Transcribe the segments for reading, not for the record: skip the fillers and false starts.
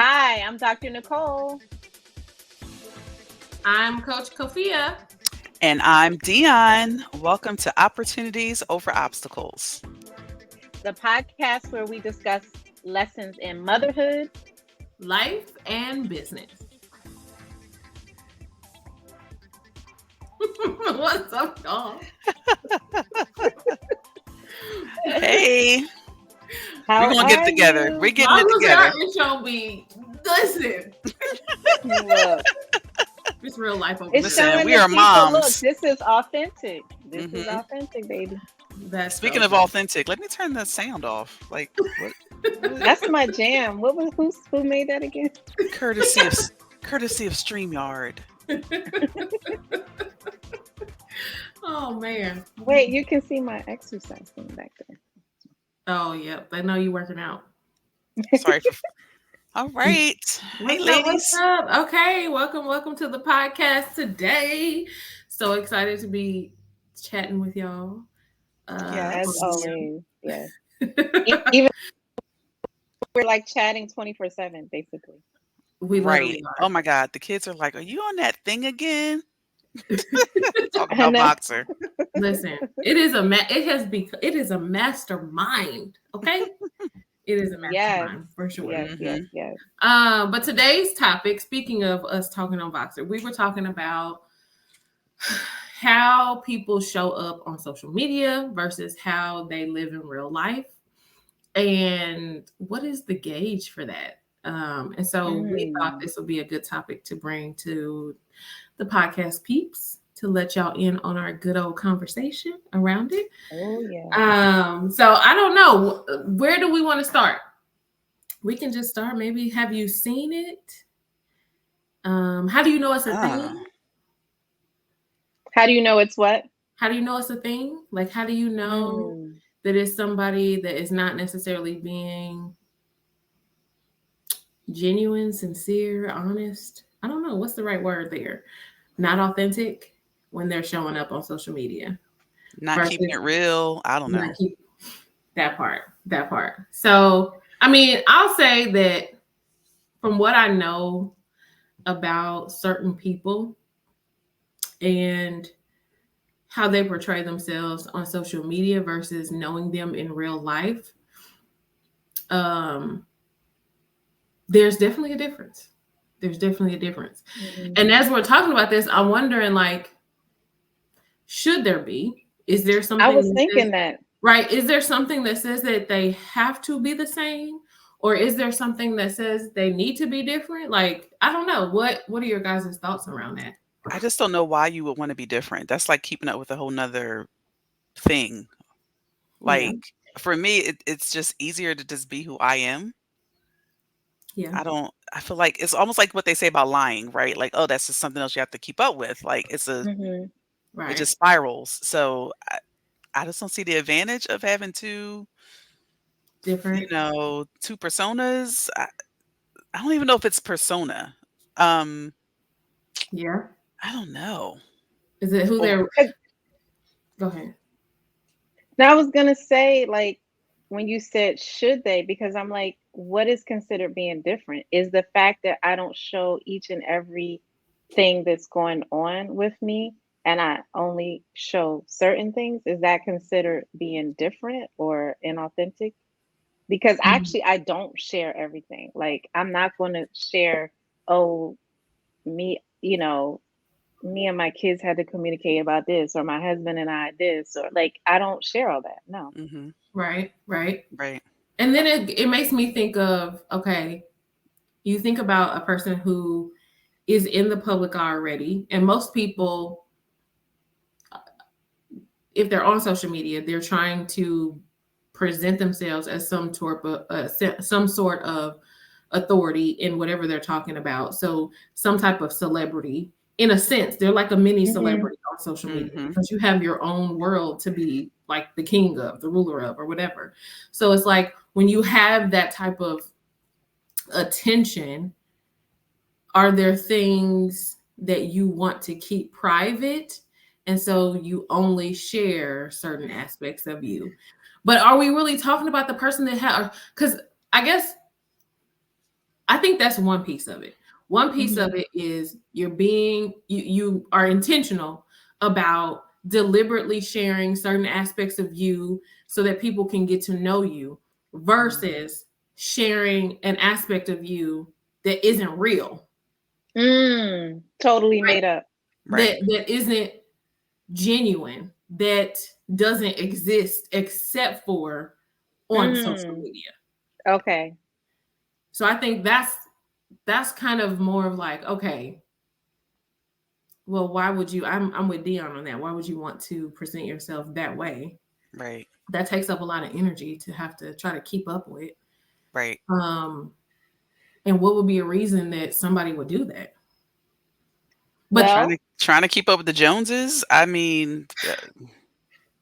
Hi, I'm Dr. Nicole. I'm Coach Kofia. And I'm Dion. Welcome to Opportunities Over Obstacles. The podcast where we discuss lessons in motherhood, Life and business. What's up, y'all? Hey, How we're going to get are together. you? We're getting it together. Our intro be, listen, Look, it's real life over it's Listen, showing we the are people, moms. look, this is authentic. This is Mhm. authentic, baby. That's Speaking so of good. authentic, let me turn the sound off. Like, what? That's my jam. Who made that again? Courtesy of StreamYard. Oh, man. Wait, you can see my exercise thing back there. Oh, yep. I know you working out. Sorry for. All right. Hey, What's ladies. up? Okay, welcome to the podcast today. So excited to be chatting with y'all. Yes. As always, yes. Even we're like chatting 24/7, basically. We Right. literally are. Oh my God. The kids are like, "Are you on that thing again?" Talk I about know. Boxer. Listen, it is a mastermind. Okay, it is a Yes, mastermind for sure. yes, yes, Mhm. yes. But today's topic, speaking of us talking on Voxer, we were talking about how people show up on social media versus how they live in real life, and what is the gauge for that. And so we thought this would be a good topic to bring to the podcast peeps to let y'all in on our good old conversation around it. Oh yeah. So I don't know, where do we want to start? We can just start. Maybe have you seen it? How do you know it's a thing? How do you know it's what? How do you know it's a thing? Like, how do you know that it's somebody that is not necessarily being genuine, sincere, honest? I don't know. What's the right word there? Not authentic when they're showing up on social media. Not keeping it real. I don't know. Not keep that part. So, I mean, I'll say that from what I know about certain people and how they portray themselves on social media versus knowing them in real life, there's definitely a difference. And as we're talking about this, I'm wondering, like, should there be? Is there something I was that thinking says, that. right? Is there something that says that they have to be the same? Or is there something that says they need to be different? Like, I don't know. What are your guys' thoughts around that? I just don't know why you would want to be different. That's like keeping up with a whole nother thing. Yeah. Like for me, it's just easier to just be who I am. Yeah. I feel like it's almost like what they say about lying, right? Like, oh, that's just something else you have to keep up with. Like it Right. just spirals. So I just don't see the advantage of having Different. two personas. I don't even know if it's persona. Um, Yeah. I don't know. Is it who Or they're go ahead. Now I was gonna say, like, when you said should they, because I'm like, what is considered being different? Is the fact that I don't show each and every thing that's going on with me and I only show certain things, is that considered being different or inauthentic? Because Mhm. actually I don't share everything. Like I'm not gonna share, oh, me, me and my kids had to communicate about this, or my husband and I this, or like I don't share all that. No. mhm, Right. Right. right. And then it makes me think of, okay, you think about a person who is in the public already, and most people, if they're on social media, they're trying to present themselves as some sort of authority in whatever they're talking about. So some type of celebrity. In a sense, they're like a mini Mhm. celebrity on social media Mhm. because you have your own world to be like the king of, the ruler of, or whatever. So it's like when you have that type of attention, are there things that you want to keep private? And so you only share certain aspects of you. But are we really talking about the person that because I guess I think that's one piece of it. One piece of Mhm. it is you are intentional about deliberately sharing certain aspects of you so that people can get to know you versus sharing an aspect of you that isn't real, Totally right? made up. Right. That isn't genuine, that doesn't exist except for on social Mm. media. Okay. So I think that's kind of more of like, okay, well, why would you? I'm with Dion on that. Why would you want to present yourself that way? Right. That takes up a lot of energy to have to try to keep up with. Right. And what would be a reason that somebody would do that? But Trying to Well, trying to keep up with the Joneses. I mean,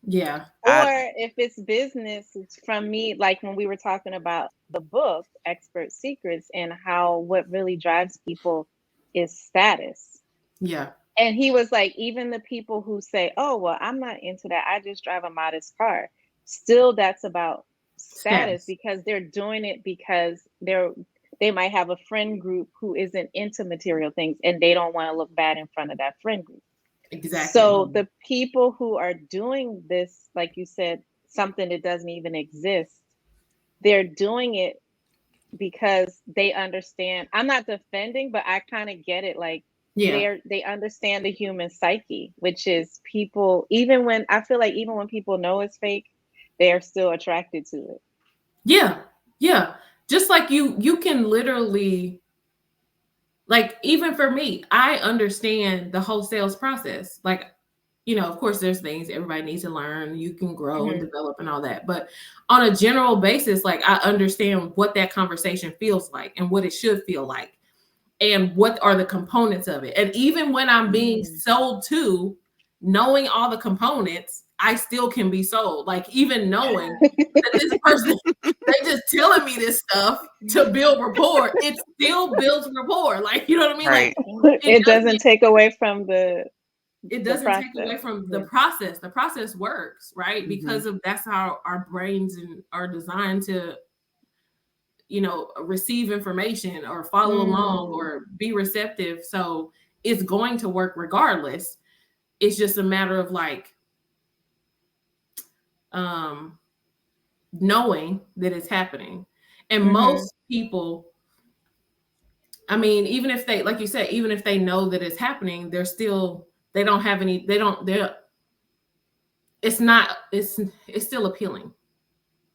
yeah, or I if it's business, it's from me, like when we were talking about the book, Expert Secrets, and how what really drives people is status. yeah, And he was like, even the people who say, oh, well, I'm not into that. I just drive a modest car. Still, that's about status status. because they're doing it because they might have a friend group who isn't into material things and they don't want to look bad in front of that friend group. Exactly. So the people who are doing this, like you said, something that doesn't even exist, they're doing it because they understand. I'm not defending, but I kind of get it. Like Yeah, they understand the human psyche, which is people, even when I feel like even when people know it's fake, they are still attracted to it. yeah, yeah. Just like you can literally, like, even for me, I understand the whole sales process. Like, of course, there's things everybody needs to learn. You can grow and Mm-hmm. develop and all that. But on a general basis, like, I understand what that conversation feels like and what it should feel like and what are the components of it. And even when I'm being Mm. sold to, knowing all the components, I still can be sold. Like, even knowing that this person, they just telling me this stuff to build rapport, it still builds rapport. Like, you know what I mean? Like, right. it It doesn't doesn't take away from it the doesn't take process. away from the Yeah. process. The process works, right? Mhm. Because of that's how our brains are designed to, receive information or follow along Mm. or be receptive. So it's going to work regardless. It's just a matter of like um knowing that it's happening. And Mm-hmm. most people, I mean, even if they, like you said, even if they know that it's happening, they don't have any, they're it's not, it's still appealing.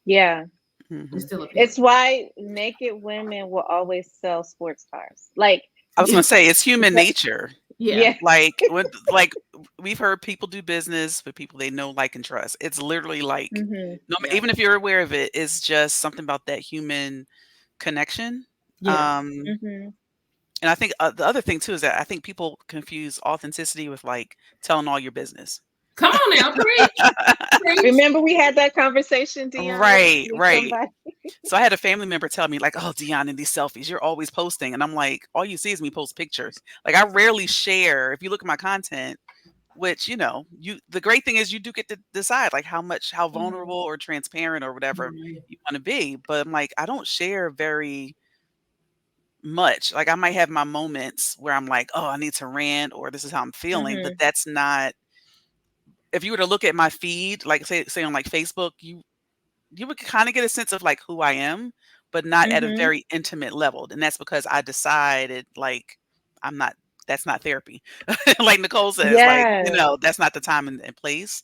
Yeah. It's Mhm. still appealing. It's why naked women will always sell sports cars. Like, I was Yeah. gonna say it's human because, nature. Yeah. yeah. Like we've heard people do business with people they know, like, and trust. It's literally like Mm-hmm. no, Yeah. even if you're aware of it, it's just something about that human connection. Yeah. Um, Mm-hmm. and I think the other thing too is that I think people confuse authenticity with like telling all your business. Come on now, preach, preach. Remember we had that conversation, Dion, Right, with right. somebody. So I had a family member tell me like, "Oh, Dion, in these selfies, you're always posting," and I'm like, "All you see is me post pictures. Like I rarely share. If you look at my content, which you the great thing is you do get to decide like how Mhm. vulnerable or transparent or whatever Right. you want to be. But I'm like, I don't share very much. Like I might have my moments where I'm like, oh, I need to rant or this is how I'm feeling, but Mhm. that's not. If you were to look at my feed, like say on like Facebook, you would kind of get a sense of like who I am, but not at a Mhm. very intimate level. And that's because I decided like I'm not that's not therapy. Like Nicole says, like, Yes. that's not the time and place.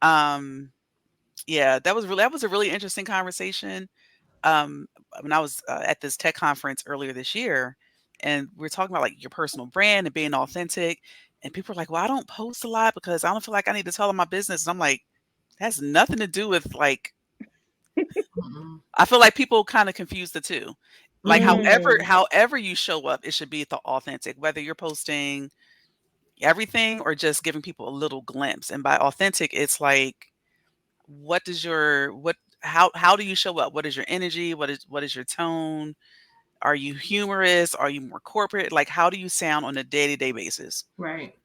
Um, yeah, that was a really interesting conversation. Um, when I was at this tech conference earlier this year, and we are talking about like your personal brand and being authentic, and people are like, "Well, I don't post a lot because I don't feel like I need to tell them my business." And I'm like, "That has nothing to do with like." Mm-mm. I feel like people kind of confuse the two. Like Mhm. Mm. however you show up, it should be the authentic, whether you're posting everything or just giving people a little glimpse. And by authentic, it's like what does your what how do you show up? What is your energy? What is your tone? Are you humorous? Are you more corporate? Like how do you sound on a day-to-day basis? Right.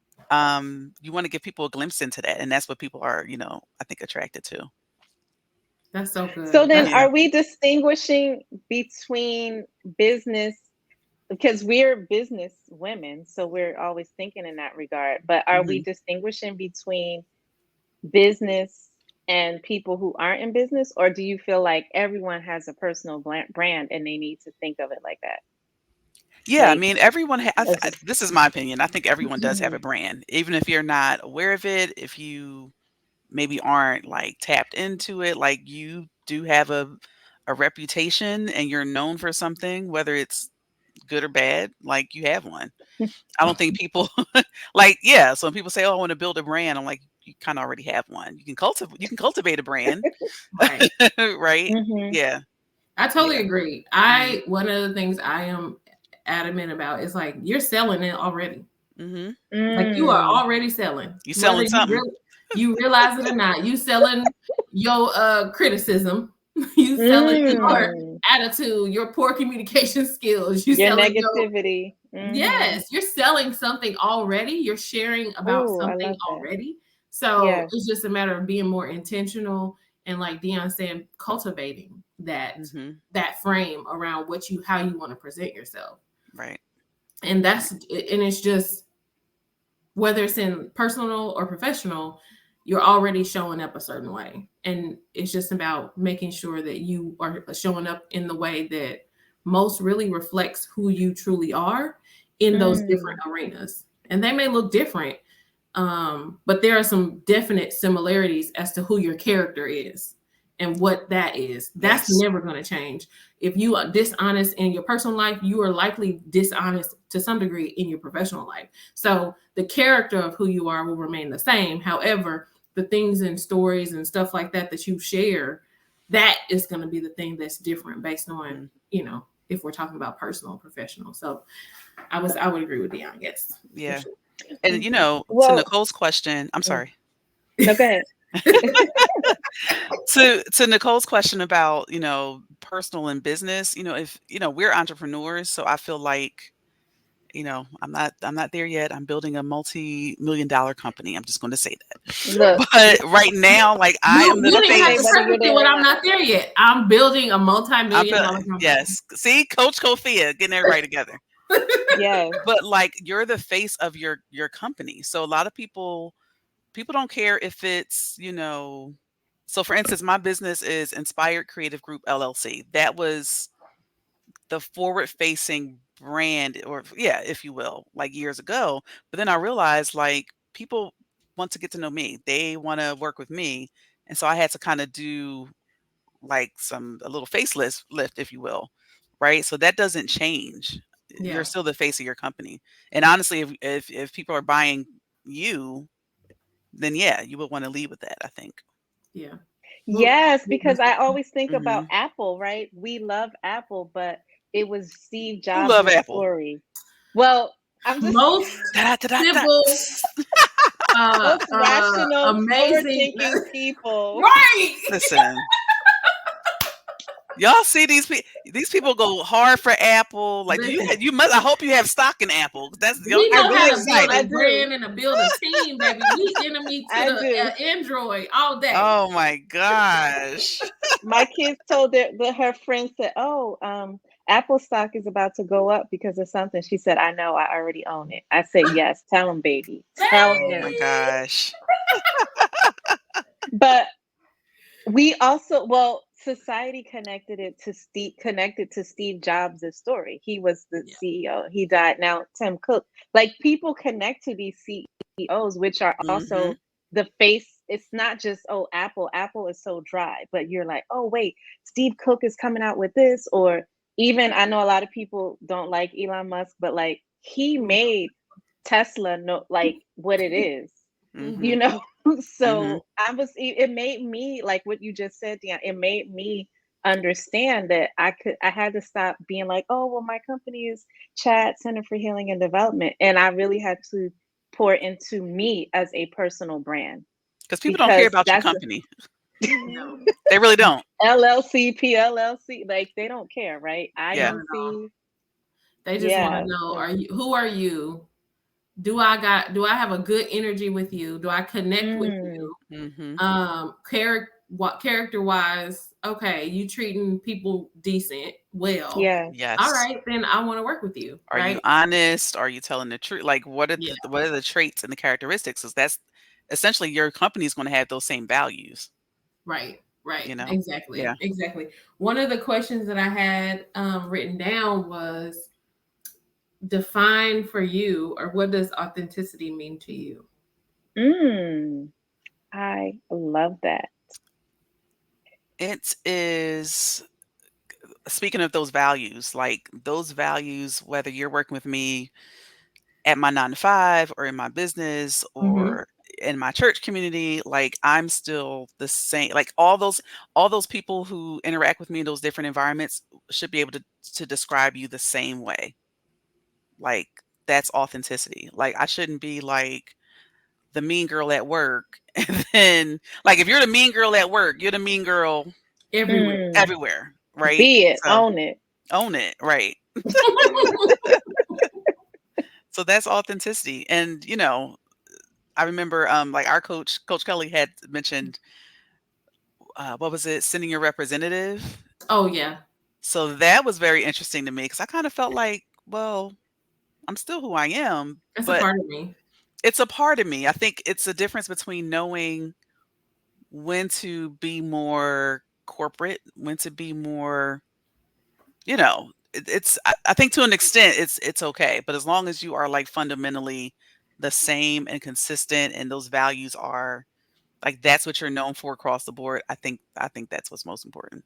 You want to give people a glimpse into that, and that's what people are, I think attracted to. That's so So good. then That's Yeah. are we distinguishing between business because we're business women, so we're always thinking in that regard. But are we Mhm. distinguishing between business and people who aren't in business, or do you feel like everyone has a personal brand and they need to think of it like that? Yeah, I Like, mean, everyone as a, this is my opinion. I think everyone does have a Mhm. brand, even if you're not aware of it, if you maybe aren't, like, tapped into it, like, you do have a reputation and you're known for something, whether it's good or bad, like, you have one. I don't think people like, yeah, so when people say, "Oh, I wanna build a brand," I'm like, "You kinda already have one. You can cultivate a brand." Right. Right? Mhm. Yeah, I totally yeah. agree. Mhm, One of the things I am adamant about is like you're selling it already. mhm. Like you are Mm. already selling, You whether selling something. you realize it or not. You selling your criticism. You selling your Mm. attitude, your poor communication skills. You Your selling your negativity. Mhm. yes. You're selling something already. You're sharing about Oh, I something love that. already. So Yes. it's just a matter of being more intentional and, like Dion said, cultivating Mhm. that frame around how you want to present yourself. Right. And it's just whether it's in personal or professional, you're already showing up a certain way. And it's just about making sure that you are showing up in the way that most really reflects who you truly are in those different Mm. arenas. And they may look different, but there are some definite similarities as to who your character is and what that is. That's Yes. never going to change. If you are dishonest in your personal life, you are likely dishonest to some degree in your professional life. So the character of who you are will remain the same. However, the things and stories and stuff like that you share, that is going to be the thing that's different based on, Mm, if we're talking about personal and professional. So I would agree with Dion. Yes, for yeah. sure. And, to Well, Nicole's question I'm mm. sorry. No, go ahead. To Nicole's question about, personal and business, if, we're entrepreneurs, so I feel like, I'm not there yet. I'm building a multi-million dollar company. I'm just going to say that. Look, But right now, like I You am you the didn't have say to face. whether say you're what there or I'm not. not there yet. I'm building a I'm multi-million building, dollar company. yes. See, Coach Kofia getting everybody together. Yes. But like you're the face of your company. So a lot of people don't care if it's, so for instance, my business is Inspired Creative Group LLC. That was the forward facing brand, or yeah, if you will, like years ago. But then I realized like people want to get to know me. They want to work with me. And so I had to kind of do like a little lift, if you will. Right. So that doesn't change. You're Yeah, still the face of your company. And honestly, if people are buying you, then yeah, you would want to lead with that, I think. yeah. Well, Yes, because I always think about Hmm. Apple, right? We love Apple, but it was Steve Who love Jobs' Apple? story. Well, I'm just most Da, da, da, da. civil, most rational, amazing, forward-thinking people. right? Listen, y'all see these people go hard for Apple. Like, do you Listen, you must? I hope you have stock in Apple. That's y'all we get I know how really to do. build I a excited. do. brand and to build a team, baby. We enemy to I the do. Android all day. Oh my gosh. My kids told her friends said, "Oh, Apple stock is about to go up because of something." She said, "I know. I already own it." I said, "Yes, tell them, baby. Tell Oh my them." Hey! gosh. But we also, well, society connected to Steve Jobs' story. He was the Yeah, CEO. He died. Now Tim Cook. Like people connect to these CEOs, which are Hmm. also the face. It's not just, oh, Apple. Apple is so dry, but you're like, oh wait, Steve Cook is coming out with this, or even I know a lot of people don't like Elon Musk, but like he made Tesla know like what it is, you Hmm. know. Hmm. So it made me like what you just said, Dion. It made me understand that I had to stop being like, oh well, my company is Chad Center for Healing and Development, and I really had to pour into me as a personal brand, Because people don't care because about your that's company. no, They really don't. LLC, PLLC, like they don't care, right? Yeah. not at all. INC, They just want to yeah. know: So, who are you? Do I have a good energy with you? Do I connect with mm, you? Hmm. what character wise, okay, you treating people decent, well, Yeah. all Yes. right, then I want to work with you. Are you Right? honest? Are you telling the truth? Like, what Yeah. are the traits and the characteristics? Because that's essentially your company is going to have those same values. Right. Right. You know? Exactly. Yeah. Exactly. One of the questions that I had written down was define for you, or what does authenticity mean to you? I love that. It is, speaking of those values, like those values, whether you're working with me at my 9 to 5 or in my business Mm-hmm. or in my church community, like I'm still the same. Like all those people who interact with me in those different environments should be able to describe you the same way. Like that's authenticity. Like I shouldn't be like the mean girl at work. And then like if you're the mean girl at work, you're the mean girl Everywhere. everywhere, right? Be it, So own it. own it, right? So that's authenticity. And I remember like our Coach Kelly had mentioned what was it, sending your representative. Oh yeah. So that was very interesting to me because I kind of felt like, well, I'm still who I am, That's a but part of me. it's a part of me. I think it's a difference between knowing when to be more corporate, when to be more, it's I think to an extent it's okay, but as long as you are like fundamentally the same and consistent and those values are like that's what you're known for across the board, I think that's what's most important.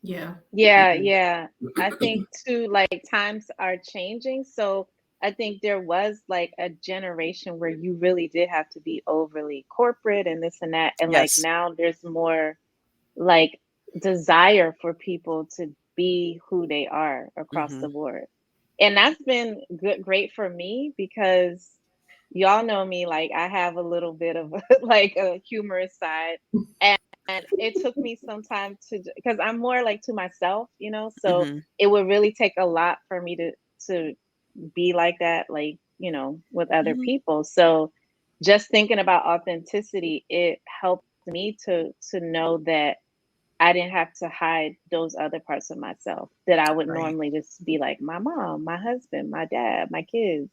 Yeah. Yeah, Mhm. yeah. I think too, like times are changing. So I think there was like a generation where you really did have to be overly corporate and this and that. And like Yes. now there's more like desire for people to be who they are across the Mhm. board. And that's been great for me because y'all know me, like I have a little bit of like a humorous side. And it took me some time to, because I'm more like to myself, so Mhm. it would really take a lot for me to be like that, like, with other Mhm. people. So just thinking about authenticity, it helped me to know that I didn't have to hide those other parts of myself that I would Right. normally just be like my mom, my husband, my dad, my kids,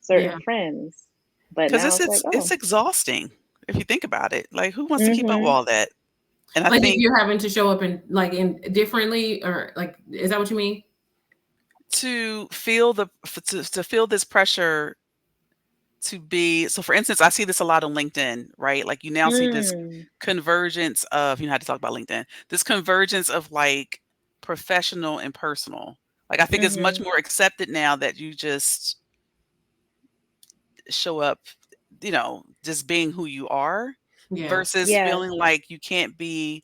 certain Yeah. friends. But 'Cause now it's it's like, it's it's oh, exhausting if you think about it. Like who wants to keep up with mm-hmm, all that? And I Like if think you're having to show up in differently, or like, is that what you mean? to feel this pressure to be, so for instance, I see this a lot on LinkedIn, right? Like you now see this mm, convergence of, I had to talk about LinkedIn, this convergence of like professional and personal. Like I think it's much mm-hmm, more accepted now that you just show up, just being who you are Yeah. versus yes, feeling like you can't be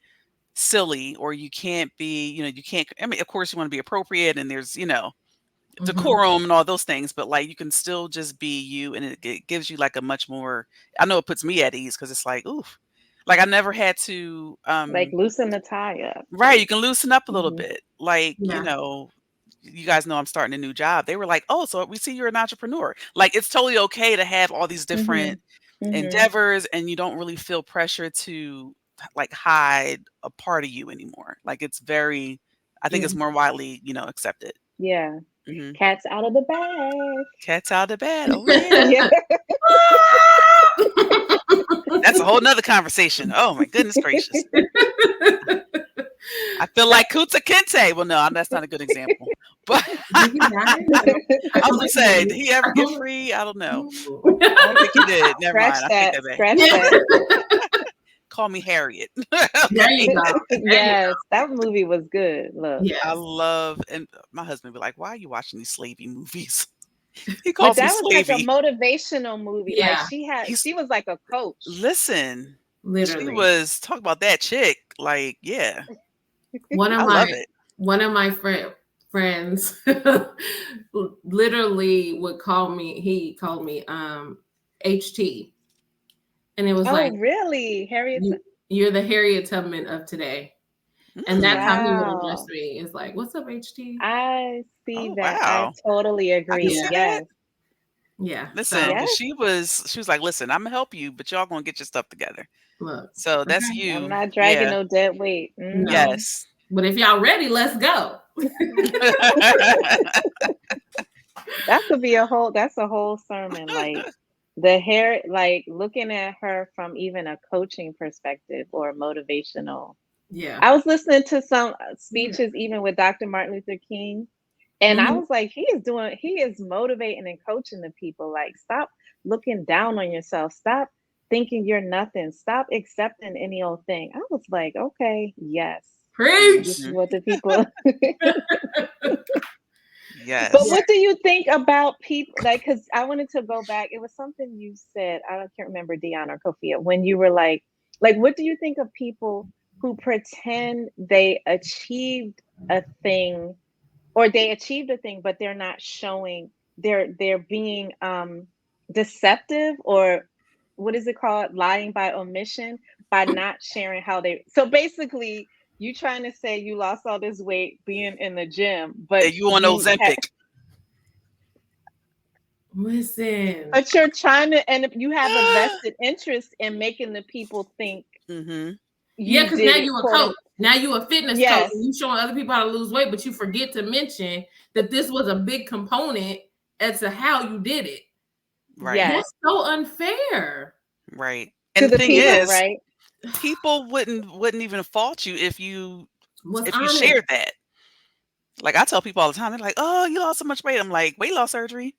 silly or you can't be, you can't, I mean, of course you want to be appropriate and there's, Mm-hmm. decorum and all those things, but like you can still just be you and it gives you like a much more, I know it puts me at ease because it's like, oof, like I never had to like loosen the tie up, right, you can loosen up a little mm-hmm, bit. Like, Yeah. you guys know I'm starting a new job. They were like, "Oh, so we see you're an entrepreneur." Like it's totally okay to have all these mm-hmm, different mm-hmm, endeavors and you don't really feel pressure to like hide a part of you anymore. Like it's very, I think Yeah. it's more widely, accepted. yeah. Hmm. Cat's out of the bag. Cat's out of bed. Oh yeah. Yeah. That's a whole nother conversation. Oh my goodness gracious. I feel That like Kuta Kinte. Well, no, that's not a good example. But Did he die? I I feel was gonna like say, did he he ever get did. free? I don't know. I don't think he I did. Never scratch mind. I take that, that back. scratch that. Call me Harriet. There Okay. you go. There you go. Yes, that movie was good. Look. I Yes. love, and my husband be like, "Why are you watching these slavey movies?" He But calls me that was like a slavey. motivational movie. Like Yeah. He's she was like a coach. listen. She Literally. was talk about that chick. Like, yeah, One of I my love it. one of my friends literally would call me. He called me HT, and it was Oh, like, really? Harriet? you're the Harriet Tubman of today. And that's how he Mm. would address Wow. me. It's like, what's up, HT? I see Oh that. I wow, totally I can agree. see Yeah. that. Yes. Yeah. Listen, So because Yes. she was like, listen, I'm gonna help you, but y'all gonna get your stuff together. look, So that's okay, I'm you. not dragging Yeah. no dead weight. no. Yes. But if y'all ready, let's go. That could be that's a whole sermon. Like the hair, like looking at her from even a coaching perspective or motivational. Yeah. I was listening to some Yeah. speeches even with Dr. Martin Luther King, and I Mhm. was like, he is motivating and coaching the people. Like, stop looking down on yourself. Stop thinking you're nothing. Stop accepting any old thing. I was like, okay, yes, this is Preach. Mhm. what the people. But Yes. Yeah. what do you think about people? Like, because I wanted to go back. It was something you said. Can't remember, Dion or Kofia, when you were like, what do you think of people who pretend they achieved a thing, or they achieved a thing, but they're not showing? They're being deceptive, or what is it called? Lying by omission, by not sharing how they. So basically, you trying to say you lost all this weight being in the gym, And you on Ozempic. Listen. but you're trying to, and you have a vested interest in making the people think Mm-hmm. Yeah, you because now did it, you a quote coach. unquote. Now you a fitness coach, Yes, and you showing other people how to lose weight, but you forget to mention that this was a big component as to how you did it. Right. yes, That's so unfair. Right. to And the the thing people, is, right? people wouldn't even fault you if you Was honest. shared that. Like I tell people all the time, they're like, "Oh, you lost so much weight." I'm like, "Weight loss surgery."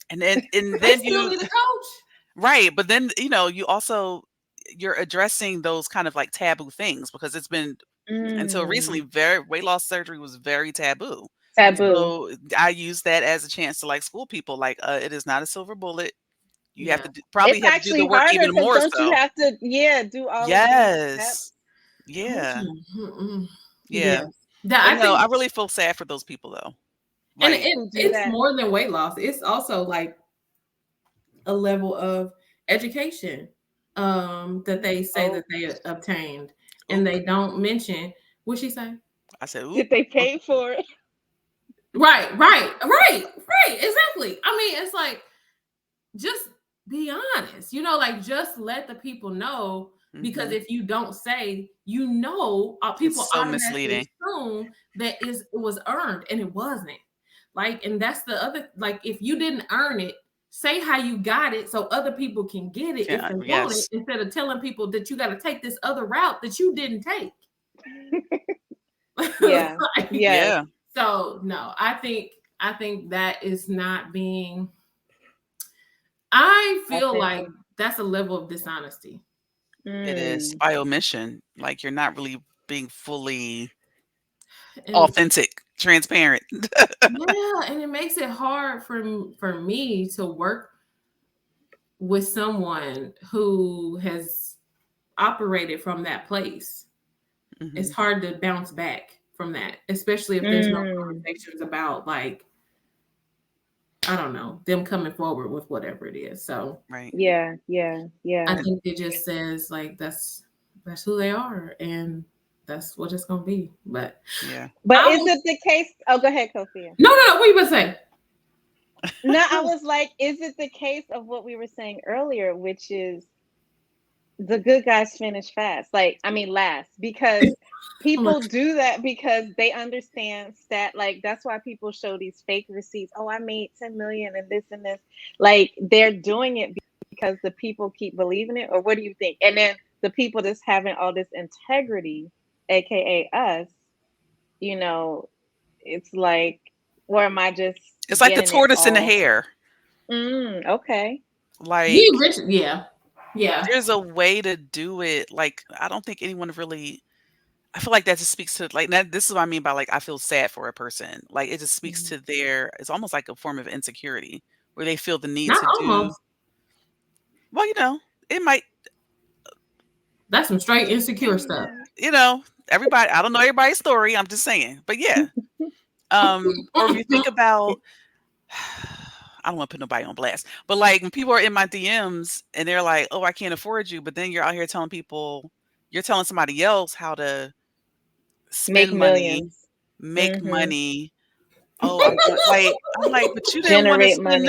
And They then still you need a coach. right, but then you also you're addressing those kind of like taboo things because it's been until recently Mm, very weight loss surgery was very taboo. taboo. So I use that as a chance to like school people like it is not a silver bullet. You have Yeah. to It's probably have to do the actually work harder even because more don't you so. have to, yeah, do all of these steps? Yes. Yeah. Mm-mm. Yeah. Yeah. That But I no, think, I really feel sad for those people though. and Like, Who do it's that? more than weight loss. It's also like a level of education that they say Oh, that they obtained, and oop, they don't mention what she say. I said, oop. did they pay for it? Right. Exactly. I mean, it's like just be honest. Like just let the people know, because Mhm. if you don't say, people It's so automatically misleading. assume that it was earned, and it wasn't. Like, and that's the other. Like, if you didn't earn it, say how you got it so other people can get it if Yeah, they want it, yes. instead of telling people that you got to take this other route that you didn't take. Yeah, Like, yes. Yeah. so no, I think that is not being. I feel like Authentic. that's a level of dishonesty. It is Mm, by omission. Like you're not really being fully And authentic, transparent. yeah, and it makes it hard for me to work with someone who has operated from that place. It's Mhm. hard to bounce back from that, especially if there's no mm. conversations about, like, I don't know, them coming forward with whatever it is. So Right. Yeah, yeah, I yeah. think it just says, like, that's who they are, and that's what it's gonna be. But Yeah. But I is will. it the case? Oh, go ahead, Kofi. No. What you gonna say? No, I was like, is it the case of what we were saying earlier, which is the good guys finish fast? Like, I mean, last, because people do that because they understand stat. Like, that's why people show these fake receipts. Oh, I made 10 million and this and this. Like, they're doing it because the people keep believing it. Or what do you think? And then the people that's having all this integrity, aka us, you know, it's like, or am I just It's like the getting it tortoise and the all? hare. Okay. We Like rich, yeah. there's a way to do it. Like I don't think anyone really I feel like that just speaks to like that this is what I mean by like I feel sad for a person. Like it just speaks Mhm. to their it's almost like a form of insecurity where they feel the need Not to do almost. well, it might That's some straight insecure stuff. you know, everybody I don't know everybody's story, I'm just saying. But yeah. Or if you think about I don't want to put nobody on blast, but like when people are in my DMs and they're like, "Oh, I can't afford you," but then you're out here telling people, you're telling somebody else how to Make spend money, millions. make Mm-hmm. money, oh, I'm like, but you didn't want to Generate spend money.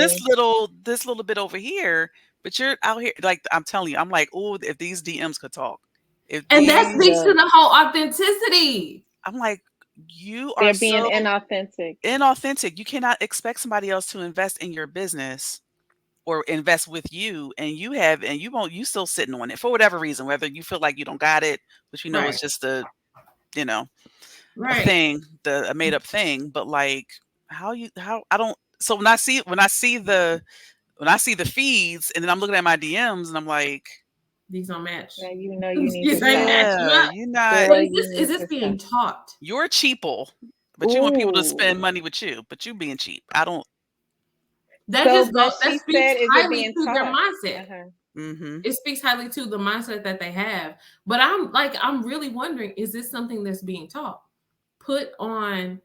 this little bit over here, but you're out here. Like, I'm telling you, I'm like, oh, if these DMs could talk, if And that these, speaks to Look, the whole authenticity. I'm like, you are they're being so inauthentic. inauthentic. You cannot expect somebody else to invest in your business or invest with you, and you won't, you still sitting on it for whatever reason, whether you feel like you don't got it, which you know is Right. just you know, a Right. thing, a made up thing. But like, how I don't. So when I see the feeds, and then I'm looking at my DMs, and I'm like, These don't match. Now you know you need to These ain't stop. matching yeah, up. you're not. But Boy, you is need this to being stop. taught? You're cheaple, but you want people to spend Ooh. money with you, but you being cheap. I don't. That So, just but goes, that she speaks said, is it highly being to their taught? mindset. Uh-huh. Mm-hmm. It speaks highly to the mindset that they have. But I'm really wondering, is this something that's being taught? Put on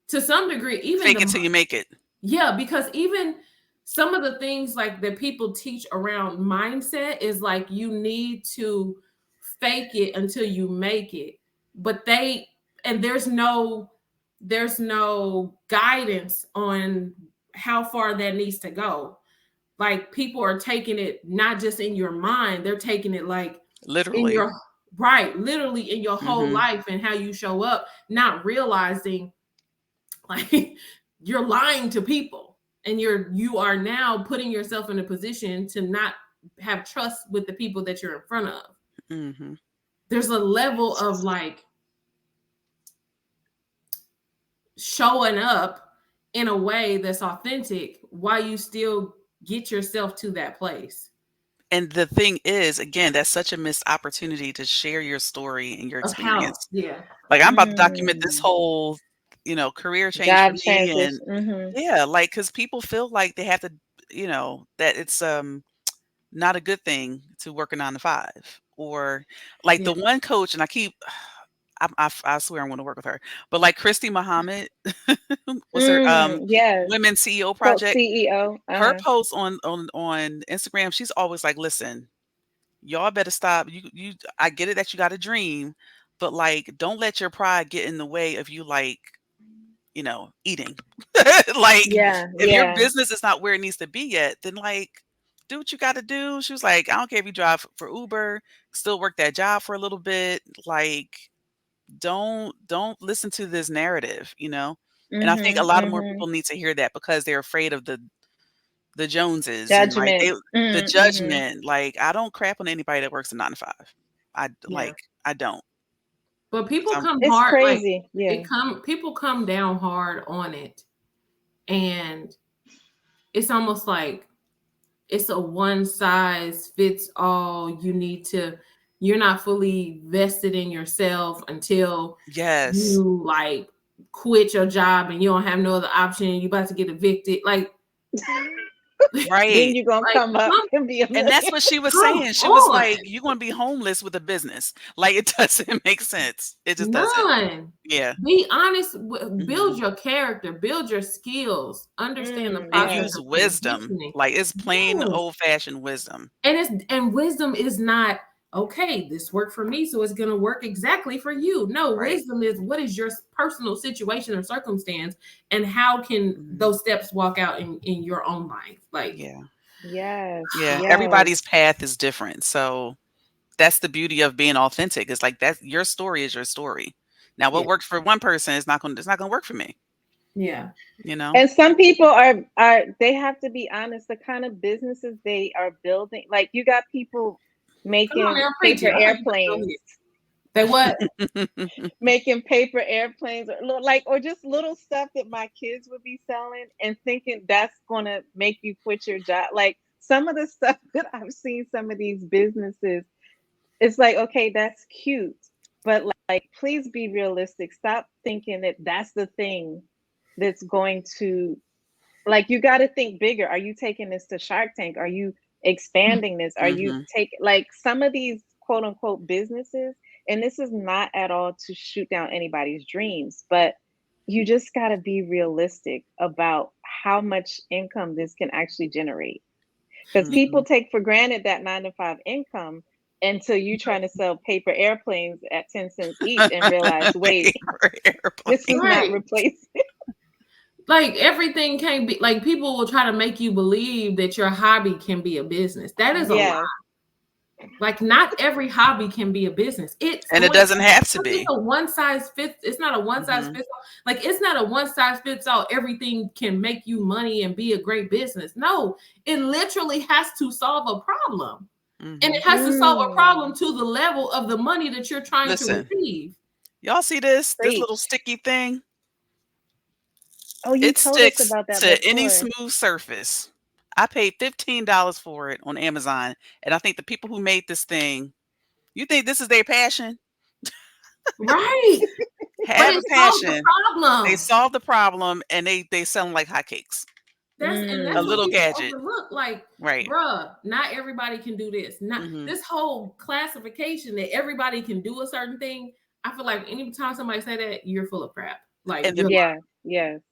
to some degree, even Fake it till you make it. yeah, because even some of the things like that people teach around mindset is like you need to fake it until you make it. But there's no guidance on how far that needs to go. Like people are taking it not just in your mind, they're taking it like in Literally. your literally in your whole Mm-hmm. life and how you show up, not realizing like you're lying to people and you are now putting yourself in a position to not have trust with the people that you're in front of. Mm-hmm. There's a level of like showing up in a way that's authentic while you still get yourself to that place. And the thing is, again, that's such a missed opportunity to share your story and your Of how, experience. yeah. Like, I'm about to document this Mm. whole, career change for Job me. transition. And Mm-hmm. yeah, like, because people feel like they have to, that it's not a good thing to work a 9 to 5. Or like Yeah. the one coach, and I swear I want to work with her. But like Christy Muhammad was her Yes. Women CEO Coach project. CEO. Her Uh-huh. post on Instagram, she's always like, listen, y'all better stop. I get it that you got a dream, but like, don't let your pride get in the way of you, like, eating. Like, Yeah. if your Yeah. business is not where it needs to be yet, then like, do what you got to do. She was like, I don't care if you drive for Uber, still work that job for a little bit. Like, don't listen to this narrative, And I think a Mm-hmm. lot of more Mm-hmm. people need to hear that because they're afraid of the Joneses, and like Judgment. the Mm-hmm. Mm-hmm. judgment. Like, I don't crap on anybody that works a 9 to 5. Yeah. I don't. But people So, come It's hard, like crazy. Yeah. people come down hard on it. And it's almost like it's a one size fits all. You're not fully vested in yourself until yes. you like quit your job and you don't have no other option. You about to get evicted. Like, Then Right. you're gonna like come up and be a And millionaire. that's what she was come saying. She was on. like, you're going to be homeless with a business. Like, it doesn't make sense. It just doesn't. None. Yeah. Be honest. Build Mhm. your character. Build your skills. Understand the And process Yeah. use of wisdom. transitioning. Like, it's plain Yes. old fashioned wisdom. And wisdom is not okay. This worked for me, so it's gonna work exactly for you. No, Right. wisdom is what is your personal situation or circumstance, and how can Mhm. those steps walk out in your own life. Like, Yeah. Yes. Yeah. Yes. Everybody's path is different. So that's the beauty of being authentic. It's like, that your story is your story. Now, what yeah, works for one person is not going to work for me, yeah, And some people are they have to be honest, the kind of businesses they are building. Like you got people come on making now, paper preaching. I think you better go airplanes, ahead. They what? making paper airplanes, or just little stuff that my kids would be selling and thinking that's gonna make you quit your job. Like some of the stuff that I've seen, some of these businesses, it's like, okay, that's cute, but like, please be realistic. Stop thinking that that's the thing that's going to, like, you got to think bigger. Are you taking this to Shark Tank? Are you expanding this? Are you Mhm. like some of these quote unquote businesses? And this is not at all to shoot down anybody's dreams, but you just got to be realistic about how much income this can actually generate. Because people Mhm. take for granted that 9 to 5 income until you trying to sell paper airplanes at 10 cents each and realize, wait, Paper this is airplane. not Right. replacing. like everything can't be like people will try to make you believe that your hobby can be a business. That is a lie. Like not every hobby can be a business. It doesn't have to be. It's a one size fits. It's not a one size fits all. Like it's not a one size fits all. Everything can make you money and be a great business. No, it literally has to solve a problem, and it has to solve a problem to the level of the money that you're trying to receive. Y'all see this little sticky thing? Oh, you told us about that to any smooth surface. I paid $15 for it on Amazon, and I think the people who made this thing, you think this is their passion? Right. Have a passion. They solve the problem, and they sell them like hotcakes. That's a little gadget. Look, like, right, bruh, not everybody can do this. Not this whole classification that everybody can do a certain thing. I feel like anytime somebody say that, you're full of crap. Like, and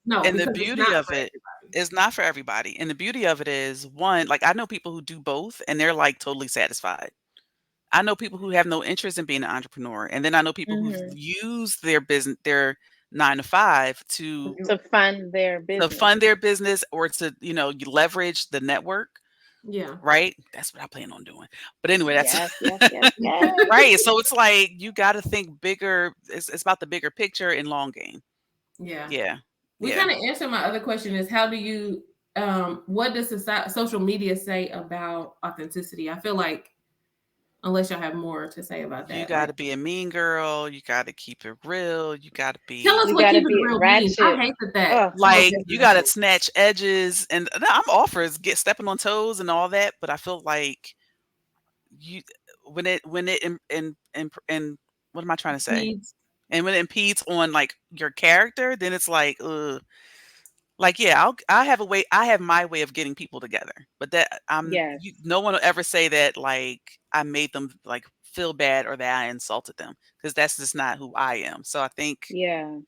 no, and the beauty of it is not for everybody. And the beauty of it is, one, like I know people who do both, and they're like totally satisfied. I know people who have no interest in being an entrepreneur, and then I know people who use their business, their 9 to 5 to fund their business, or to you leverage the network. Yeah, right. That's what I plan on doing. But anyway, that's yes. right. So it's like you got to think bigger. It's about the bigger picture and long game. Yeah. We kind of answered my other question is how do you what does social media say about authenticity? I feel like unless y'all have more to say about that. You got to be a mean girl. You got to keep it real. You got to be. Tell us what keeping it real means. I hate that. Like you got to snatch edges, and I'm all for stepping on toes and all that, but I feel like when it and what am I trying to say? And when it impedes on like your character, then it's like, like, yeah, I have my way of getting people together, but that no one will ever say that like I made them like feel bad or that I insulted them, because that's just not who I am. So I think you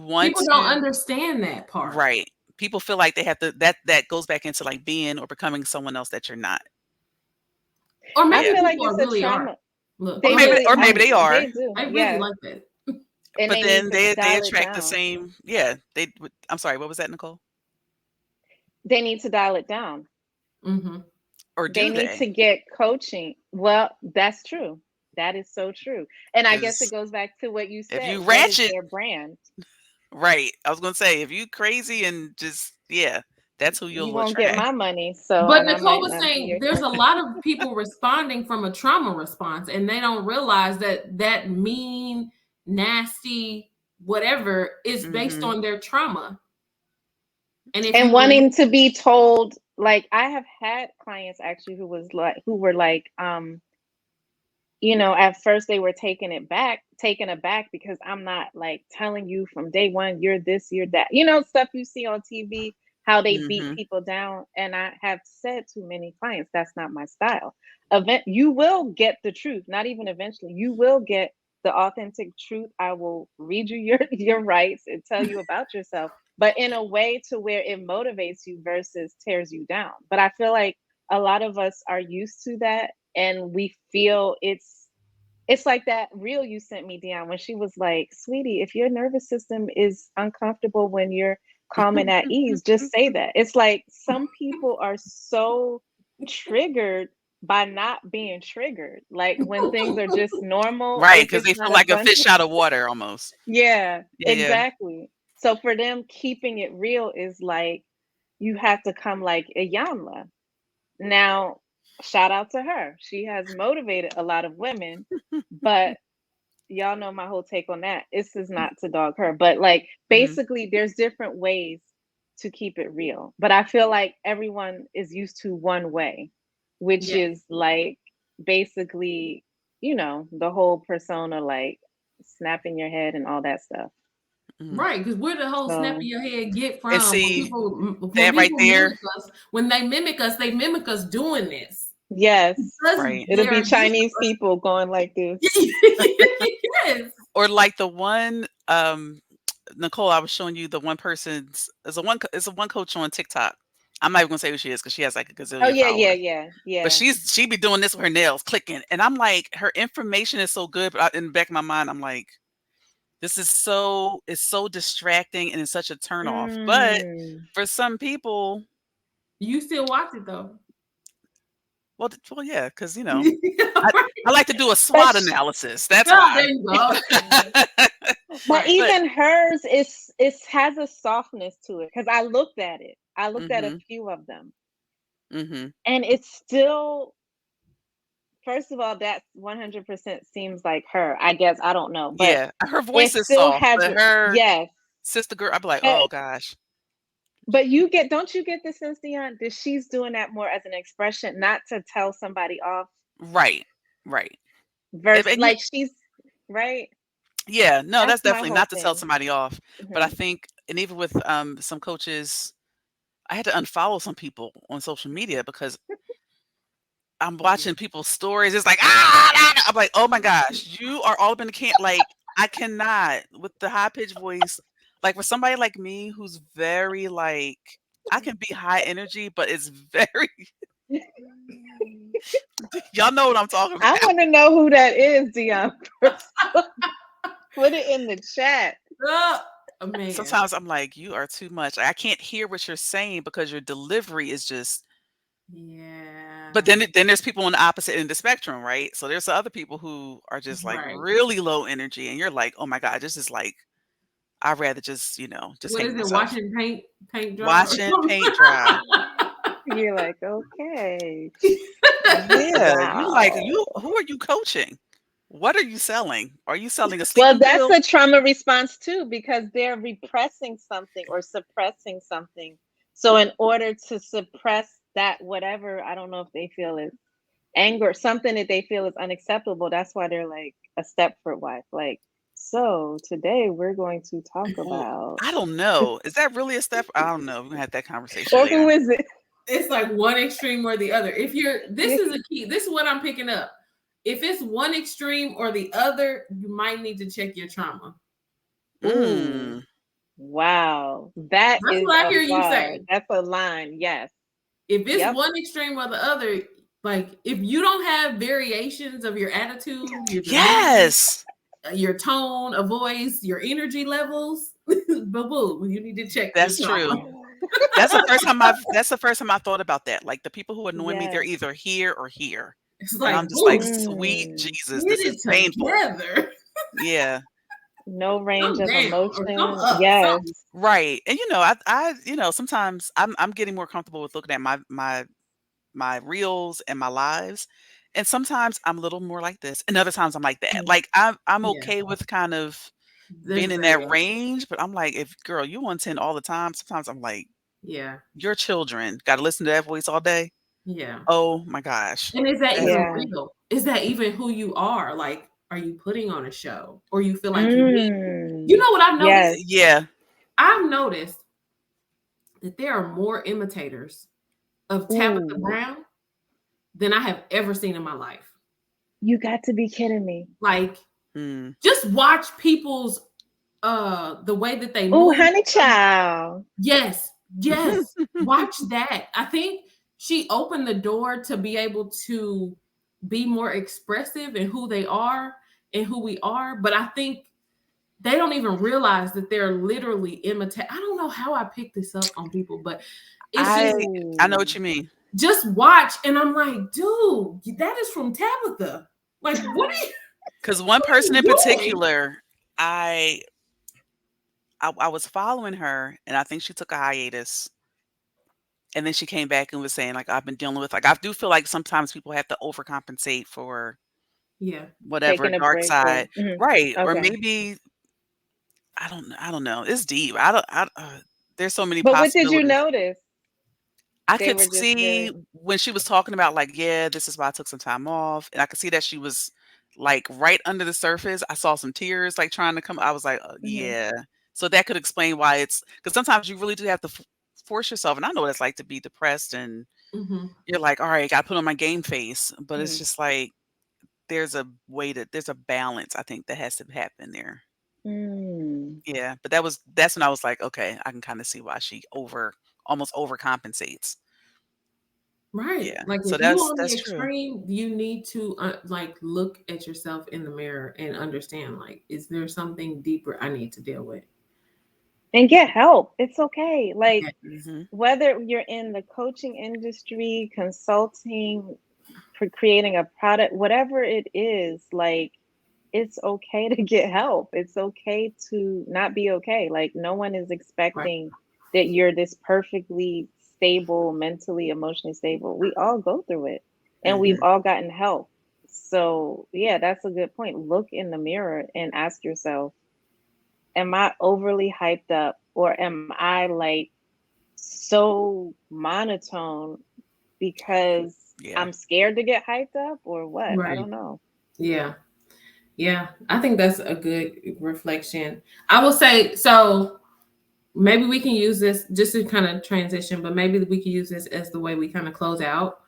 want people don't understand that part, right? People feel like they have to that goes back into like being or becoming someone else that you're not. Or maybe I feel like it's really a trauma. Look, maybe they are. They really like that. And but then they attract the same. Yeah, I'm sorry. What was that, Nicole? They need to dial it down. Or they need to get coaching. Well, that's true. That is so true. And I guess it goes back to what you said. If you ratchet their brand, right? I was gonna say if you crazy and just that's who you won't get my money. So, but Nicole was saying there's a lot of people responding from a trauma response, and they don't realize that mean, nasty, whatever is based on their trauma. And wanting to be told, like I have had clients actually who were like, at first they were taken aback because I'm not like telling you from day one, you're this, you're that, stuff you see on TV, how they beat people down. And I have said to many clients, that's not my style. You will get the truth, not even eventually, you will get the authentic truth. I will read you your rights and tell you about yourself, but in a way to where it motivates you versus tears you down. But I feel like a lot of us are used to that, and we feel it's like that reel you sent me, Dion, when she was like, sweetie, if your nervous system is uncomfortable when you're calm and at ease, just say that. It's like some people are so triggered by not being triggered, like when things are just normal, right? Because they feel like a fish out of water almost. Yeah, exactly. So for them, keeping it real is like you have to come like Iyanla. Now, shout out to her. She has motivated a lot of women, but y'all know my whole take on that. This is not to dog her, but like basically there's different ways to keep it real. But I feel like everyone is used to one way, which is like basically, the whole persona, like snapping your head and all that stuff. Right, because where the whole snap of your head get from? See, that right there. When they mimic us doing this. Yes, right. It'll be Chinese people going like this. Yes. Or like the one, Nicole, I was showing you the one person's. It's a one coach on TikTok. I'm not even gonna say who she is because she has like a gazillion. Oh yeah. But she be doing this with her nails clicking, and I'm like, her information is so good, but in the back of my mind, I'm like, This is so it's so distracting and it's such a turn off. But Mm. for some people, You still watch it though. well, yeah, because I, Right. I like to do a But SWOT analysis. That's Oh, there why. you go. but Right. even hers is has a softness to it because I looked at it. I looked at a Mhm. few of them, Mhm. and it's still. First of all, that 100% seems like her. I guess I don't know, but Yeah, her it voice is still soft, has but her yes. sister girl, I'd be like, But "Oh gosh." don't you get the sense, Dion, that she's doing that more as an expression, not to tell somebody off, Right. Right. versus And you like she's right. Yeah, no, That's that's my definitely whole not to tell thing. somebody off, but I Mhm. think and even with, some coaches, I had to unfollow some people on social media because I'm watching people's stories. It's like, "Ah, ah, ah." I'm like, "Oh my gosh, you are all up in the can" like, I cannot with the high pitched voice. Like, for somebody like me who's very, like I can be high energy, but it's very y'all know what I'm talking I about. want to know who that is, Dion. Put it in the chat. Oh, man. Sometimes I'm like, "You are too much." I can't hear what you're saying because your delivery is just but Yeah. then there's people on the opposite end of the spectrum, right? So there's the other people who are just, like, Right. really low energy, and you're like, "Oh my god, this is like I'd rather just, just What hang is it? myself." Watching paint dry or Watching something? paint dry. You're like, okay, Yeah, you like, wow. who are you coaching? What are you selling? Are you selling a Well, sleeping that's pill? a trauma response too, because they're repressing something or suppressing something. So, in order to suppress that, whatever, I don't know if they feel is anger, something that they feel is unacceptable, that's why they're like a Stepford wife. Like, so today we're going to talk Ooh, about, I don't know. Is that really a step? I don't know. We're gonna have that conversation or later. who is it? It's like one extreme or the other. This is a key. This is what I'm picking up. If it's one extreme or the other, you might need to check your trauma. Ooh, Mm. wow. That That's is what I a hear you bar. say. That's a line. Yes. If it's Yep. one extreme or the other, like if you don't have variations of your attitude, your delivery, Yes. your tone of voice, your energy levels, boo boo, you need to check your That's trauma. true. That's the first time I thought about that. Like, the people who annoy me, they're Yes. either here or here. It's And like, I'm just like, boo, "Sweet Mm. Jesus, get this is it painful." together. Yeah. No range Come of down or come emotion. up. Yes. Something. Right. And sometimes I'm getting more comfortable with looking at my reels and my lives. And sometimes I'm a little more like this, and other times I'm like that. Mm. Like, I'm Yeah. okay with kind of There's being in that variation. range, but I'm like, if girl, you on 10 all the time, sometimes I'm like, Yeah. your children gotta listen to that voice all day. Yeah. Oh my gosh. And is that That's even Yeah. real? Is that even who you are? Like, are you putting on a show or you feel like you need to? You Mm. know what I've noticed? Yes. yeah. I've noticed that there are more imitators of Tabitha Ooh. Brown than I have ever seen in my life. You got to be kidding me. Like, Mm. just watch people's the way that they Ooh, move. honey child. Yes, yes. Watch that. I think she opened the door to be able to be more expressive in who they are and who we are. But I think they don't even realize that they're literally imitating. I don't know how I picked this up on people, but it's I I know what Ooh. you mean. just watch. And I'm like, dude, that is from Tabitha. Like, Because one what are person you in doing? particular, I was following her, and I think she took a hiatus, and then she came back and was saying, like, "I've been dealing with," like, I do feel like sometimes people have to overcompensate for Yeah. whatever Taking a dark break or side. mhm. Right, or Okay. maybe I don't know. It's deep. There's so many But what did you possibilities. notice? I They could were just see very when she was talking about, like, "Yeah, this is why I took some time off," and I could see that she was, like, right under the surface. I saw some tears, like, trying to come I was like, mhm. yeah." So that could explain why it's because sometimes you really do have to force yourself, and I know what it's like to be depressed, and Mm-hmm. you're like, "Alright, gotta put on my game face," but it's Mhm. just like, there's a balance, I think, that has to happen there. Mm. Yeah, but that's when I was like, "Okay, I can kinda see why she almost overcompensates." Right. Yeah. Like So if you on the that's true. extreme, you need to like look at yourself in the mirror and understand like, is there something deeper I need to deal with? And get help. It's okay. Like, Yeah. Hmm. whether you're in the coaching industry, consulting, creating a product, whatever it is, like, it's okay to get help. It's okay to not be okay. Like, no one is Right. expecting that you're this perfectly stable, mentally, emotionally stable. We all go through it, and we've Hmm. all gotten help. So, yeah, that's a good point. Look in the mirror and ask yourself, am I overly hyped up, or am I like so monotone because Yeah. I'm scared to get hyped up, or what? I Right. don't know. Yeah. Yeah. I think that's a good reflection. I will say so. Maybe we can use this just to kind of transition, but maybe we can use this as the way we kind of close out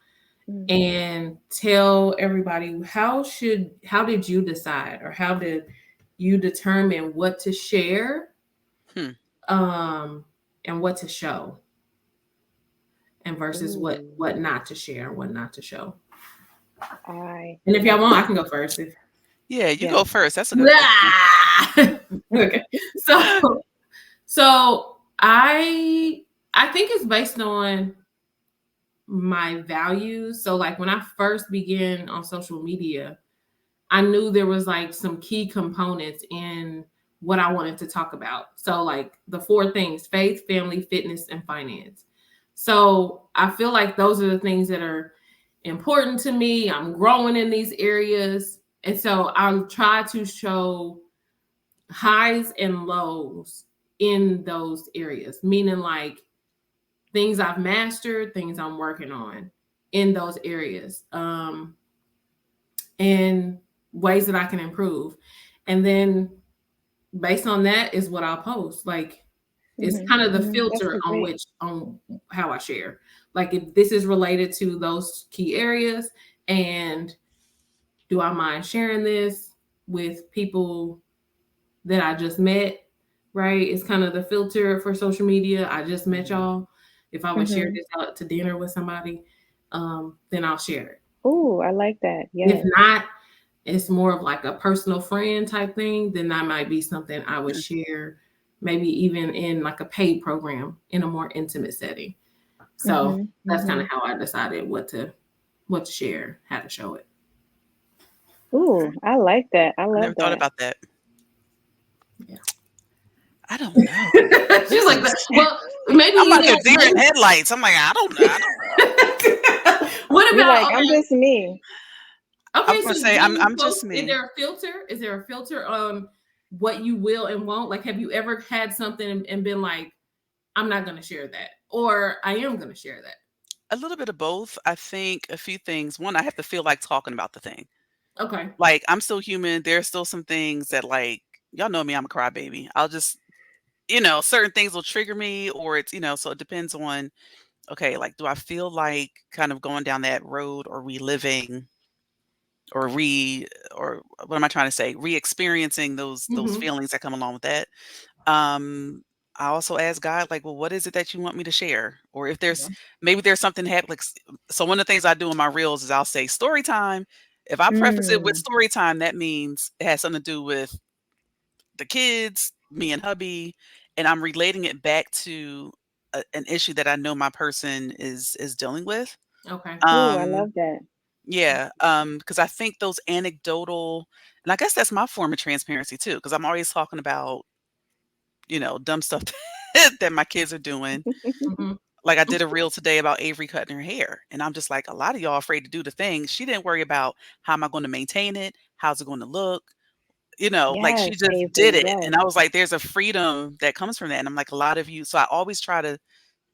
Mhm. and tell everybody how did you decide or how did you determine what to share Hmm. um and what to show and versus Ooh, what not to share and what not to show. I And if y'all like want, I that. can go first. If Yeah, you Yes. go first. That's a good question. okay. So so I think it's based on my values. So like when I first began on social media, I knew there was like some key components in what I wanted to talk about. So like the four things: faith, family, fitness, and finance. So I feel like those are the things that are important to me. I'm growing in these areas. And so I'll try to show highs and lows in those areas, meaning like things I've mastered, things I'm working on in those areas, and ways that I can improve. And then based on that is what I'll post. Like it's Mhm, kind of the mhm. That's filter a great. on how I share. Like if this is related to those key areas, and do I mind sharing this with people that I just met, right? It's kind of the filter for social media. I just met Hmm. y'all. If I would share Mhm. this out to dinner with somebody, then I'll share it. Ooh, I like that. If Yes. not, it's more of like a personal friend type thing, then that might be something I would share, maybe even in like a paid program in a more intimate setting. So Mhm, that's kind of mhm. how I decided what to share, how to show it. Okay. Ooh, I like that. I I never love thought that. about that. Yeah. I don't know. She's like that. Goodness. Well, maybe I'm you like a don't. deer in headlights. I'm like, I don't know. I don't know. What You're about like, I'm okay? just me. I was Okay, gonna so say when you I'm just post, is me. there a filter? Is there a filter on what you will and won't? Like, have you ever had something and been like, I'm not going to share that, or I am going to share that? A little bit of both. I think a few things. One, I have to feel like talking about the thing. Okay. Like I'm still human. There's still some things that like y'all know me. I'm a crybaby. I'll just certain things will trigger me, or it's so it depends on okay, like do I feel like kind of going down that road or reliving or or what am I trying to say? Re-experiencing those Mm-hmm. feelings that come along with that. Um, I also ask God, like, well, what is it that you want me to share? Or if there's Yeah. maybe there's something happening. Like, so one of the things I do in my reels is I'll say story time. If I preface it with Mm. story time, that means it has something to do with the kids, me and hubby, and I'm relating it back to an issue that I know my person is dealing with. Okay. Ooh, I Um, love that. yeah, because I think those anecdotal, and I guess that's my form of transparency too, because I'm always talking about dumb stuff that my kids are doing. Mm-hmm. Like I did a reel today about Avery cutting her hair, and I'm just like, a lot of y'all afraid to do the thing. She didn't worry about how am I going to maintain it, how's it going to look, like she Yes, just did Avery. it. Yes. And I was like, there's a freedom that comes from that. And I'm like, a lot of you. So I always try to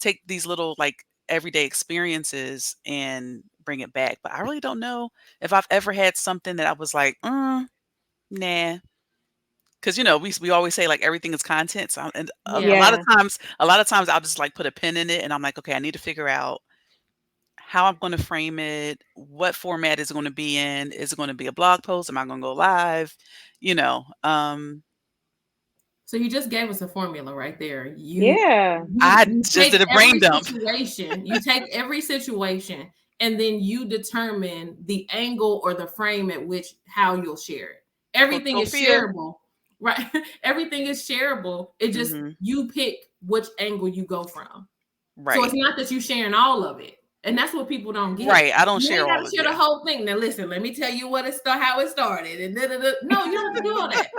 take these little like everyday experiences and bring it back. But I really don't know if I've ever had something that I was like, nah. Because we always say like everything is content. So and Yeah. Yeah. a lot of times I'll just like put a pin in it, and I'm like, okay, I need to figure out how I'm going to frame it, what format is it going to be in. Is it going to be a blog post? Am I going to go live? You know, um, So you just gave us a formula right there. Yeah. I You just take did a brain every dump. situation, you take every situation, and then you determine the angle or the frame at which how you'll share it. Everything is Sophia. shareable, right? Everything is shareable. It just you pick which angle you go from. So it's Right. not that you sharing all of it. And that's what people don't get. Right. I don't You share ain't all gotta of share the it. whole thing. Now listen, let me tell you how it started. And no, you don't have to do all that.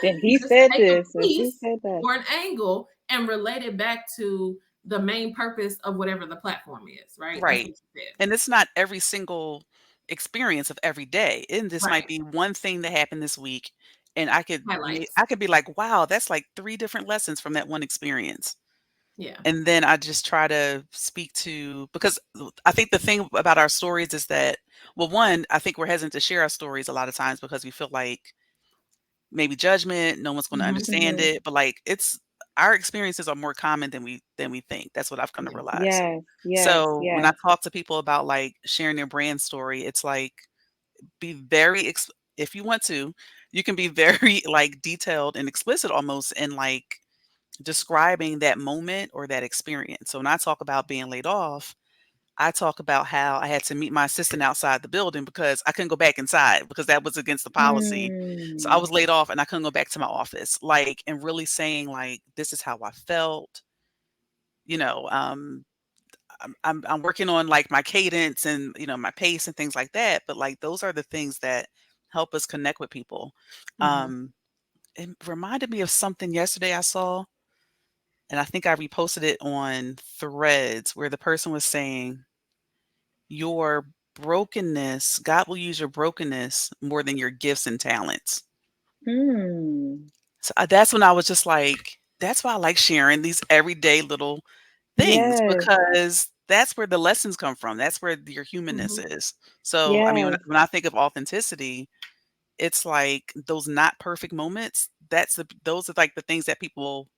Then he Just said take a this, and she piece said that. or an angle and relate it back to the main purpose of whatever the platform is, right? That's Right. what you said. And it's not every single experience of every day. And this might Right. be one thing that happened this week. And I could Highlights. be like, wow, that's like 3 different lessons from that one experience. Yeah. And then I just try to speak to, because I think the thing about our stories is that, well, one, I think we're hesitant to share our stories a lot of times because we feel like maybe judgment, no one's going to understand it, but like our experiences are more common than we think. That's what I've come to realize. So when I talk to people about like sharing their brand story, it's like, be very if you want to, you can be very like detailed and explicit almost in like describing that moment or that experience. So when I talk about being laid off, I talk about how I had to meet my assistant outside the building because I couldn't go back inside because that was against the policy. So I was laid off and I couldn't go back to my office, like, and really saying like, this is how I felt. You know, I'm working on like my cadence and, you know, my pace and things like that. But like, those are the things that help us connect with people. It reminded me of something yesterday I saw, and I think I reposted it on Threads, where the person was saying, your brokenness, God will use your brokenness more than your gifts and talents. So that's when I was just like, that's why I like sharing these everyday little things, because that's where the lessons come from. That's where your humanness is. So, I mean, when I think of authenticity, it's like those not perfect moments. Those are like the things that people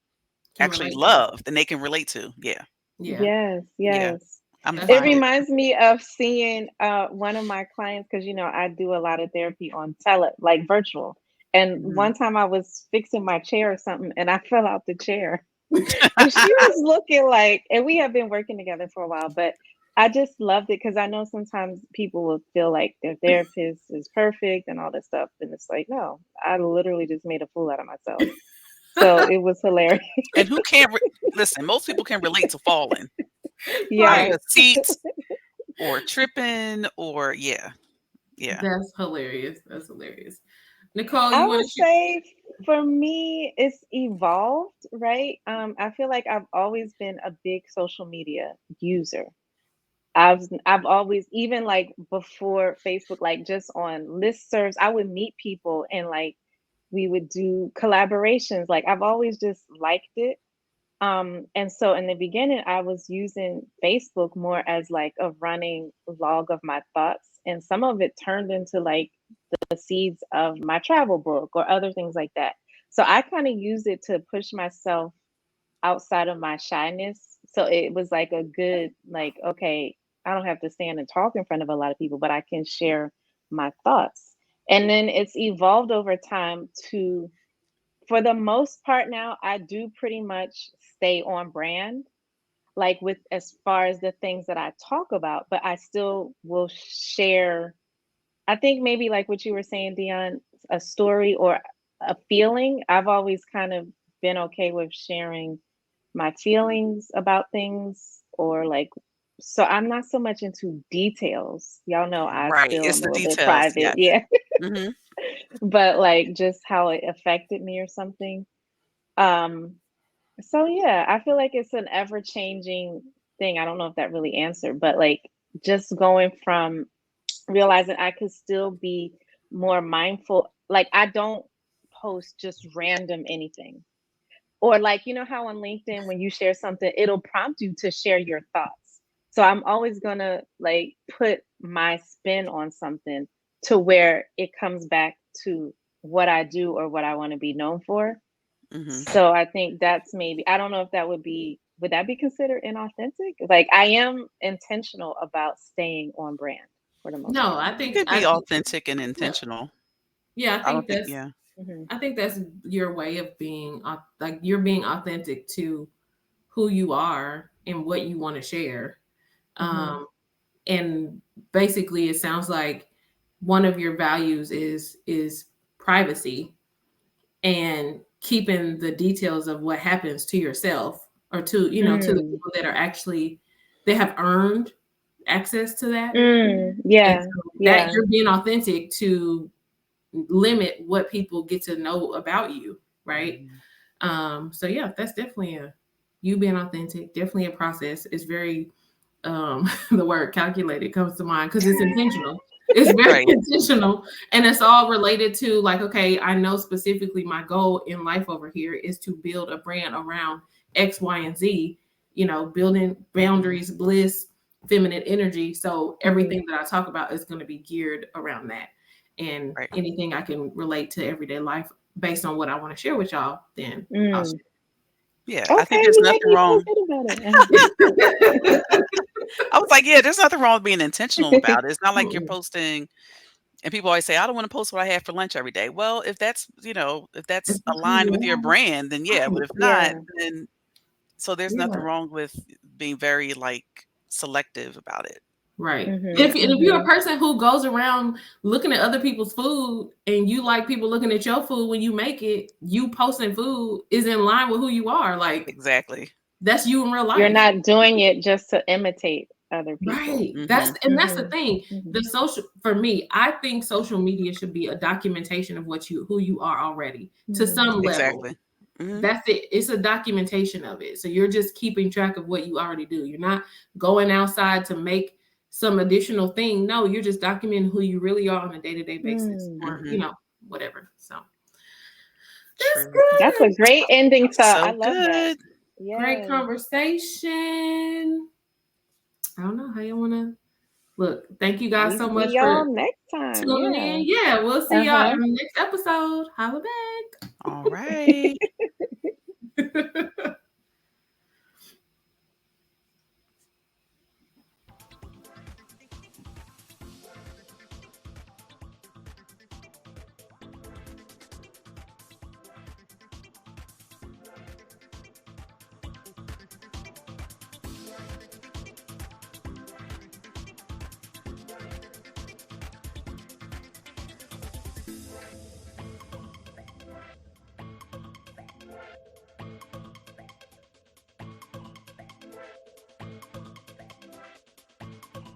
actually love and they can relate to. Yeah. Yes. Yeah. I'm It finding it. reminds me of seeing one of my clients, because you know I do a lot of therapy on like virtual. And one time I was fixing my chair or something, and I fell out the chair, and she was looking like, and we have been working together for a while, but I just loved it because I know sometimes people will feel like their therapist is perfect and all this stuff, and it's like, no, I literally just made a fool out of myself. So it was hilarious. And who can't listen? Most people can relate to falling. Yeah. A seat or tripping or yeah. That's hilarious. That's hilarious. Nicole, I you would want to say for me, it's evolved, right? I feel like I've always been a big social media user. I've always, even like before Facebook, like just on listservs, I would meet people and like we would do collaborations. Like I've always just liked it. And so in the beginning, I was using Facebook more as like a running log of my thoughts. And some of it turned into like the seeds of my travel book or other things like that. So I kind of used it to push myself outside of my shyness. So it was like a good, like, okay, I don't have to stand and talk in front of a lot of people, but I can share my thoughts. And then it's evolved over time to, for the most part now, I do pretty much stay on brand, like with as far as the things that I talk about, but I still will share. I think maybe like what you were saying, Dion, a story or a feeling. I've always kind of been okay with sharing my feelings about things, or like, so I'm not so much into details. Y'all know I Right. still It's am a the little bit details. private. Yeah. Yeah. Mm-hmm. But like just how it affected me or something. Um, so yeah, I feel like it's an ever changing thing. I don't know if that really answered, but like just going from realizing I could still be more mindful. Like I don't post just random anything. Or like, you know how on LinkedIn when you share something, it'll prompt you to share your thoughts. So I'm always gonna like put my spin on something to where it comes back to what I do or what I want to be known for. Mm-hmm. So I think that's maybe, I don't know if that would that be considered inauthentic? Like I am intentional about staying on brand for the most No, part. I You think can be authentic and intentional. yeah, I I don't think think, that's yeah. I think that's your way of being like you're being authentic to who you are and what you want to share. And basically it sounds like one of your values is privacy and keeping the details of what happens to yourself or to, you know, to the people that are actually, they have earned access to that. Yeah. That you're being authentic to limit what people get to know about you, right? So yeah, that's definitely you being authentic, definitely a process. It's very the word calculated comes to mind because it's intentional. It's very intentional, and it's all related to like, okay, I know specifically my goal in life over here is to build a brand around X, Y, and Z, you know, building boundaries, bliss, feminine energy. So everything that I talk about is going to be geared around that. And anything I can relate to everyday life based on what I want to share with y'all, then I'll share. Yeah, okay, I think there's nothing wrong. I was like, yeah, there's nothing wrong with being intentional about it. It's not like you're posting, and people always say, I don't want to post what I have for lunch every day. Well, if that's, you know, if that's aligned with your brand, then yeah, but if not, then so there's nothing wrong with being very like selective about it. Right. If you're a person who goes around looking at other people's food and you like people looking at your food when you make it, you posting food is in line with who you are. Like exactly. That's you in real life. You're not doing it just to imitate other people. Right. That's the thing. The social, for me, I think social media should be a documentation of who you are already to some level. Exactly. That's it. It's a documentation of it. So you're just keeping track of what you already do. You're not going outside to make some additional thing. No, you're just documenting who you really are on a day-to-day basis, or you know, whatever. So that's good. That's a great ending to. I love that. Yes. Great conversation. I don't know how you want to look. Thank you guys so much for next time. Tuning in. Yeah, we'll see y'all in the next episode. Holla back. All right.